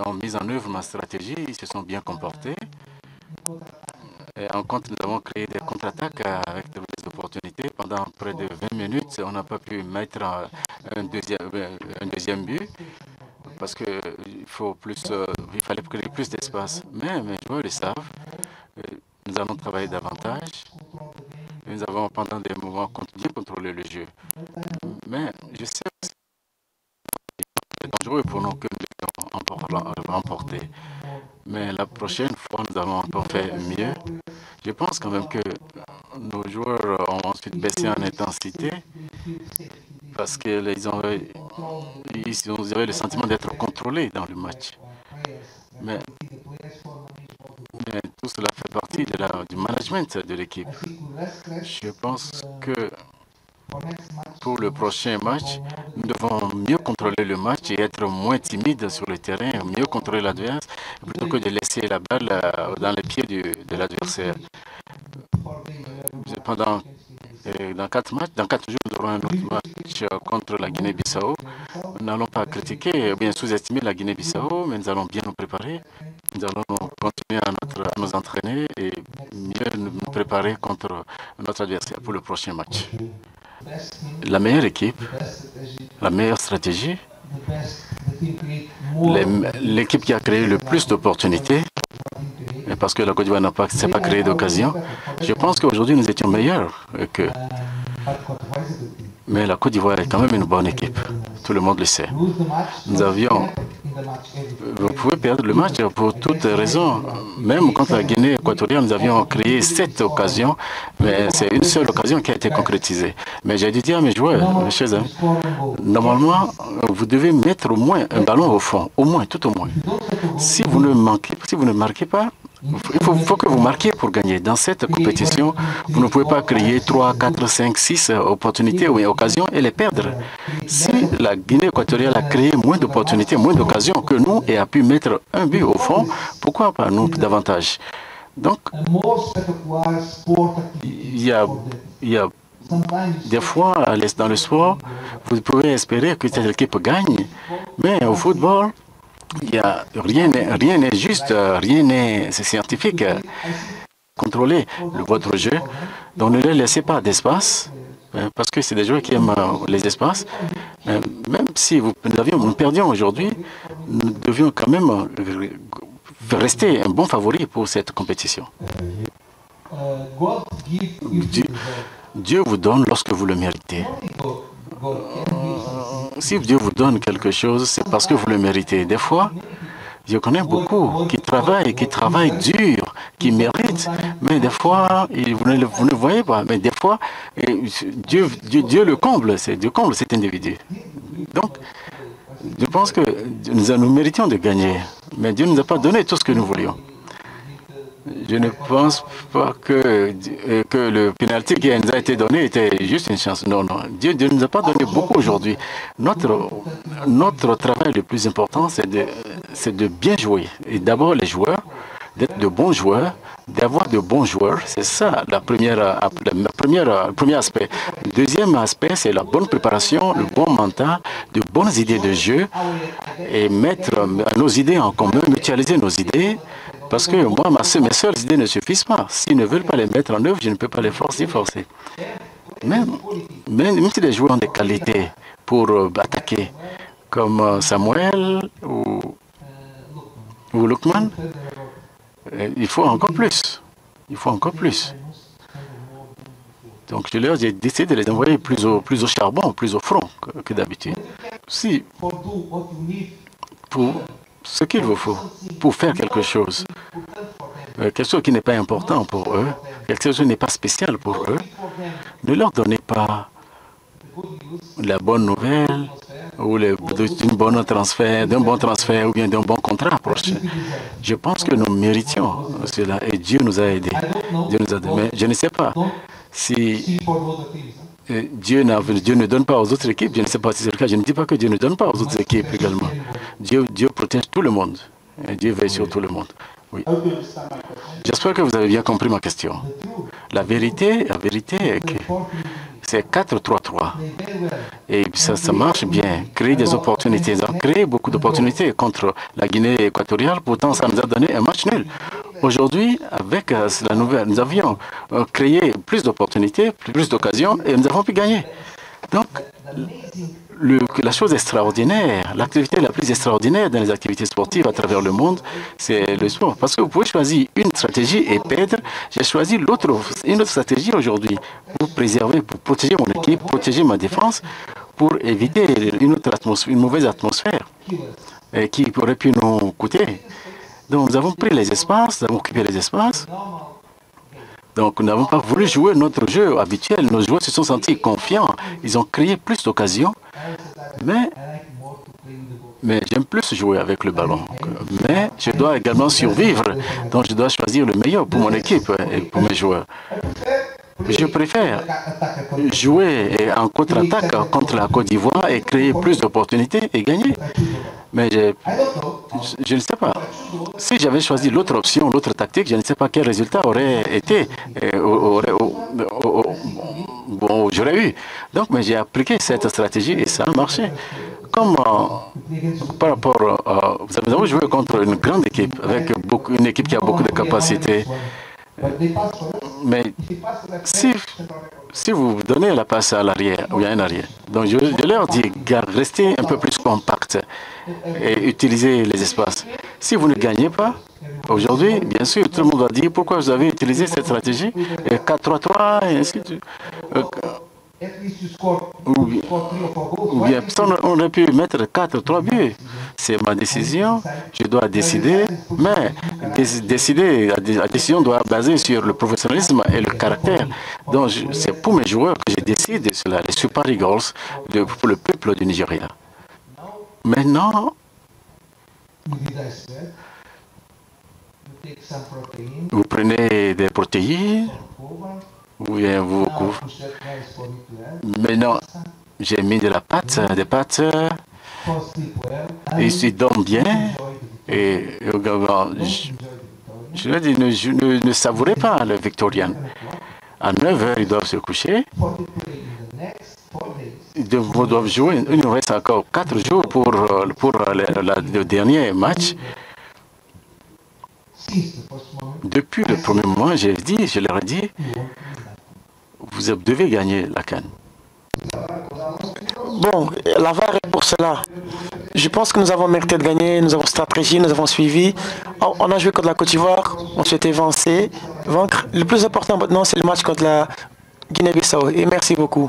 ont mis en œuvre ma stratégie, ils se sont bien comportés. Et en compte, nous avons créé des contre-attaques avec de belles opportunités. Pendant près de 20 minutes, on n'a pas pu mettre un deuxième but parce qu'il il fallait créer plus d'espace. Mais mes joueurs le savent. Euh, Nous allons travailler davantage. Nous avons pendant des moments bien contrôlé le jeu. Mais je sais que c'est dangereux pour nous que nous devons remporter. Mais la prochaine fois, nous allons encore faire mieux. Je pense quand même que nos joueurs ont ensuite baissé en intensité parce qu'ils avaient le sentiment d'être contrôlés dans le match. Mais tout cela fait partie du management de l'équipe. Je pense que pour le prochain match, nous devons mieux contrôler le match et être moins timides sur le terrain, mieux contrôler l'adversaire, plutôt que de laisser la balle dans les pieds de l'adversaire. Dans 4 jours, nous aurons un autre match contre la Guinée-Bissau. Nous n'allons pas critiquer ou bien sous-estimer la Guinée-Bissau, mais nous allons bien nous préparer. Nous allons continuer à nous entraîner et mieux nous préparer contre notre adversaire pour le prochain match. La meilleure équipe, la meilleure stratégie, l'équipe qui a créé le plus d'opportunités, parce que la Côte d'Ivoire n'a pas créé d'occasion. Je pense qu'aujourd'hui, nous étions meilleurs que... Mais la Côte d'Ivoire est quand même une bonne équipe. Tout le monde le sait. Vous pouvez perdre le match pour toutes raisons. Même contre la Guinée équatoriale, nous avions créé 7 occasions, mais c'est une seule occasion qui a été concrétisée. Mais j'ai dit à mes joueurs, mes chers amis, normalement, vous devez mettre au moins un ballon au fond, au moins, tout au moins. Si vous ne marquez pas, il faut que vous marquiez pour gagner. Dans cette compétition, vous ne pouvez pas créer 3, 4, 5, 6 opportunités ou occasions et les perdre. Si la Guinée équatoriale a créé moins d'opportunités, moins d'occasions que nous et a pu mettre un but au fond, pourquoi pas nous davantage? Donc, il y a des fois, dans le sport, vous pouvez espérer que cette équipe gagne, mais au football, rien n'est juste, rien n'est scientifique. Contrôlez votre jeu, donc ne les laissez pas d'espace, parce que c'est des joueurs qui aiment les espaces. Même si nous perdions aujourd'hui, nous devions quand même rester un bon favori pour cette compétition. Dieu vous donne lorsque vous le méritez. Si Dieu vous donne quelque chose, c'est parce que vous le méritez. Des fois, je connais beaucoup qui travaillent dur, qui méritent, mais des fois, vous ne voyez pas. Mais des fois, Dieu le comble, Dieu comble cet individu. Donc, je pense que nous méritions de gagner, mais Dieu ne nous a pas donné tout ce que nous voulions. Je ne pense pas que le pénalty qui nous a été donné était juste une chance. Non, non. Dieu ne nous a pas donné beaucoup aujourd'hui. Notre travail le plus important, c'est de bien jouer. Et d'abord, les joueurs, d'être de bons joueurs, d'avoir de bons joueurs. C'est ça le premier aspect. Le deuxième aspect, c'est la bonne préparation, le bon mental, de bonnes idées de jeu et mettre nos idées en commun, mutualiser nos idées. Parce que moi, mes seules idées ne suffisent pas. S'ils ne veulent pas les mettre en œuvre, je ne peux pas les forcer. Même si les joueurs ont des qualités pour attaquer, comme Samuel ou Lukman, il faut encore plus. Il faut encore plus. Donc, j'ai décidé de les envoyer plus au charbon, plus au front que d'habitude. Si, pour ce qu'il vous faut, pour faire quelque chose qui n'est pas important pour eux, quelque chose qui n'est pas spécial pour eux, ne leur donnez pas la bonne nouvelle ou d'un bon transfert ou bien d'un bon contrat prochain. Je pense que nous méritions cela et Dieu nous a aidés. Mais je ne sais pas si Dieu ne donne pas aux autres équipes. Je ne sais pas si c'est le cas. Je ne dis pas que Dieu ne donne pas aux autres équipes également. Dieu protège tout le monde. Et Dieu veille sur tout le monde. Oui. J'espère que vous avez bien compris ma question. La vérité est que c'est 4-3-3. Et ça marche bien. Créer des opportunités. Ils ont créé beaucoup d'opportunités contre la Guinée équatoriale. Pourtant, ça nous a donné un match nul. Aujourd'hui, avec la nouvelle, nous avions créé plus d'opportunités, plus d'occasions et nous avons pu gagner. Donc, la chose extraordinaire, l'activité la plus extraordinaire dans les activités sportives à travers le monde, c'est le sport. Parce que vous pouvez choisir une stratégie et perdre. J'ai choisi une autre stratégie aujourd'hui pour préserver, pour protéger mon équipe, protéger ma défense, pour éviter une mauvaise atmosphère qui aurait pu nous coûter. Donc, nous avons pris les espaces, nous avons occupé les espaces. Donc, nous n'avons pas voulu jouer notre jeu habituel. Nos joueurs se sont sentis confiants. Ils ont créé plus d'occasions. Mais j'aime plus jouer avec le ballon. Mais je dois également survivre. Donc, je dois choisir le meilleur pour mon équipe et pour mes joueurs. Je préfère jouer en contre-attaque contre la Côte d'Ivoire et créer plus d'opportunités et gagner. Mais je ne sais pas. Si j'avais choisi l'autre option, l'autre tactique, je ne sais pas quel résultat aurait été, bon, j'aurais eu. Donc, mais j'ai appliqué cette stratégie et ça a marché. Comme par rapport, nous avons joué contre une grande équipe, avec une équipe qui a beaucoup de capacités. Mais si vous donnez la passe à l'arrière, ou bien en arrière, donc je leur dis, restez un peu plus compact et utilisez les espaces. Si vous ne gagnez pas, aujourd'hui, bien sûr, tout le monde va dire pourquoi vous avez utilisé cette stratégie, 4-3-3, et ainsi de suite. Ou bien, on aurait pu mettre 4-3 buts. C'est ma décision, je dois décider, mais la décision doit être basée sur le professionnalisme et le caractère. Donc, c'est pour mes joueurs que je décide de cela, les Super Eagles, pour le peuple du Nigeria. Maintenant, vous prenez des protéines, ou bien vous couvrez. Maintenant, j'ai mis des pâtes, ils se dorment bien, et je leur dis, ne savourez pas le Victorian. À 9 heures, ils doivent se coucher. Ils doivent jouer. Il nous reste encore 4 jours pour le dernier match. Depuis le premier moment, je leur ai dit, vous devez gagner la CAN. Bon, la VAR est pour cela. Je pense que nous avons mérité de gagner, nous avons stratégie, nous avons suivi. On a joué contre la Côte d'Ivoire, on souhaitait vaincre. Le plus important maintenant, c'est le match contre la Guinée-Bissau. Et merci beaucoup.